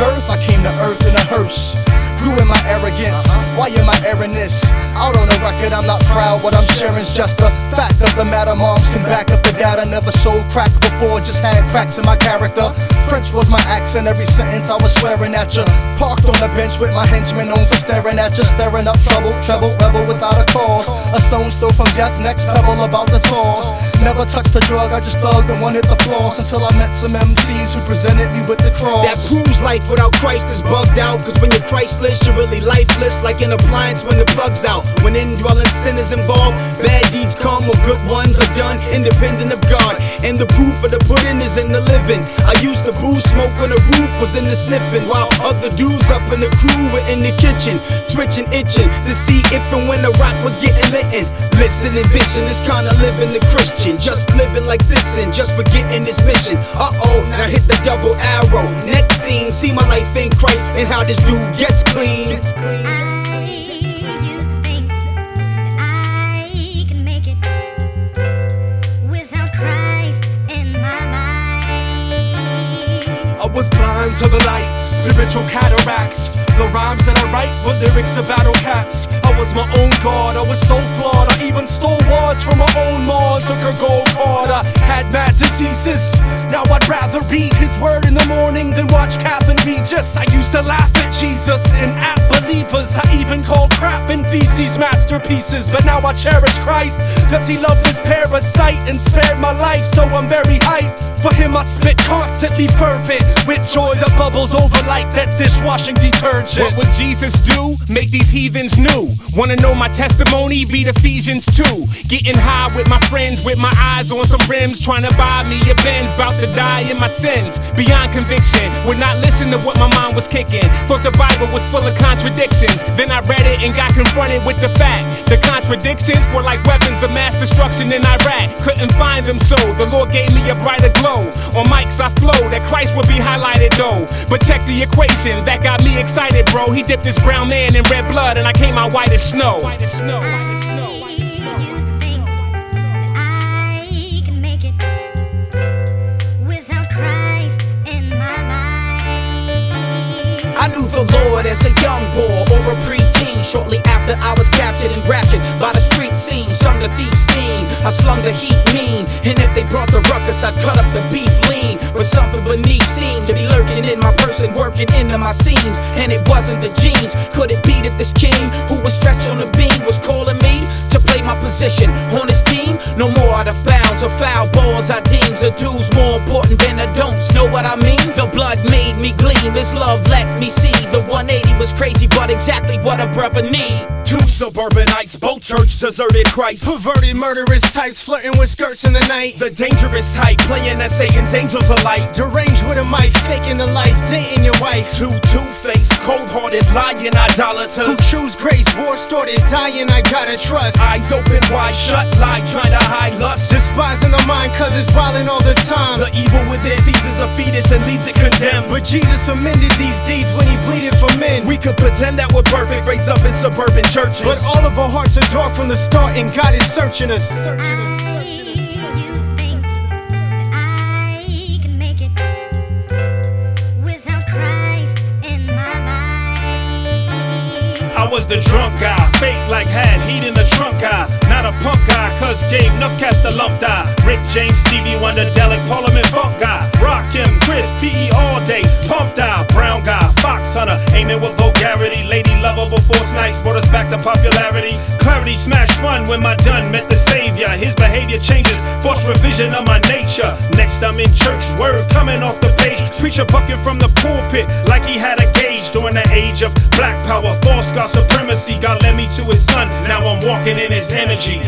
birth, I came to earth in a hearse. Grew in my arrogance, why in my arrogance? Out on the record, I'm not proud, what I'm sharing's just the fact of the matter. Moms can back up the data, never sold crack before, just had cracks in my character. French was my accent, every sentence I was swearing at you. Parked on the bench with my henchmen known for staring at you. Stirring up trouble, treble, rebel without a cause. A stone's throw from death, next pebble about the toss. Never touched a drug, I just thugged and one hit the floss. Until I met some MCs who presented me with the cross. That proves life without Christ is bugged out. Cause when you're Christless, you're really lifeless, like an appliance when the plug's out. When indwelling sin is involved, bad deeds come or good ones are done, independent of God. And the proof of the pudding is in the living. I used to booze, smoke when the roof was in the sniffing, while other dudes up in the crew were in the kitchen, twitching, itching to see if and when the rock was getting lit. Listen and vision, this kind of living the Christian, just living like this and just forgetting this mission. Now hit the double arrow. Next scene, see my life in Christ and how this dude gets clean. I was blind to the light, spiritual cataracts. The rhymes that I write were lyrics to battle cats. I was my own god, I was so flawed. I even stole words from my own law, took a gold card. I had mad diseases. Now I'd rather read his word in the morning than watch Catherine Regis. I used to laugh at Jesus and at believers. I even called crap and feces masterpieces. But now I cherish Christ, cause he loved his parasite and spared my life. So I'm very hyped. For him I spit constantly fervent, with joy that bubbles over like that dishwashing detergent. What would Jesus do? Make these heathens new. Wanna know my testimony? Read Ephesians 2. Getting high with my friends, with my eyes on some rims, trying to buy me a Benz, bout to die in my sins. Beyond conviction, would not listen to what my mind was kicking. Thought the Bible was full of contradictions. Then I read it and got confronted with the fact the contradictions were like weapons of mass destruction in Iraq. Couldn't find them, so the Lord gave me a brighter glow. On mics I flow, that Christ would be highlighted though. But check the equation, that got me excited, bro. He dipped his brown man in red blood and I came out white as snow. I knew the Lord as a young boy or a preteen. Shortly after I was captured and raptured by the street scene. Sung the thief steam, I slung the heat mean. And if they brought the ruckus, I'd cut up the beef lean. But something beneath seemed to be lurking in my person, working into my seams. And it wasn't the jeans. Could it be that this king who was stretched on the beam was calling me to play my position on his team? No more out of bounds or foul balls. I deem the dudes more important than the don'ts. Know what I mean? The blood made me gleam. His love let me see. The 180 was crazy, but exactly what a brother need. Two suburbanites, both church deserted Christ. Perverted murderous types flirting with skirts in the night. The dangerous type playing as Satan's angels alike. Deranged with a mic, faking the life, dating your wife. Two-faced, cold-hearted, lying idolaters who choose grace, war started dying, I gotta trust. Eyes open wide shut, lie trying to hide lust. Despising the mind cause it's violent all the time. The evil within seizes a fetus and leaves it condemned. But Jesus amended these deeds when he bleeded for men. We could pretend that we're perfect, raised up in suburban churches. But all of our hearts are dark from the start and God is searching us. I was the drunk guy, fake like had heat in the trunk guy. Not a punk guy, cause gave enough cast a lump die. Rick James, Stevie Wonder, Delic, Parliament funk guy. Rock him, Chris, PE all day. Pump die, brown guy, fox hunter. Aiming with vulgarity, lady lover before snipes brought us back to popularity. Clarity smash fun when my done met the savior. His behavior changes, forced revision of my nature. Next I'm in church, word coming off the page. Preacher bucking from the pulpit like he had a gauge. During the age of black power, false God supremacy, God led me to his son. Now I'm walking in his energy.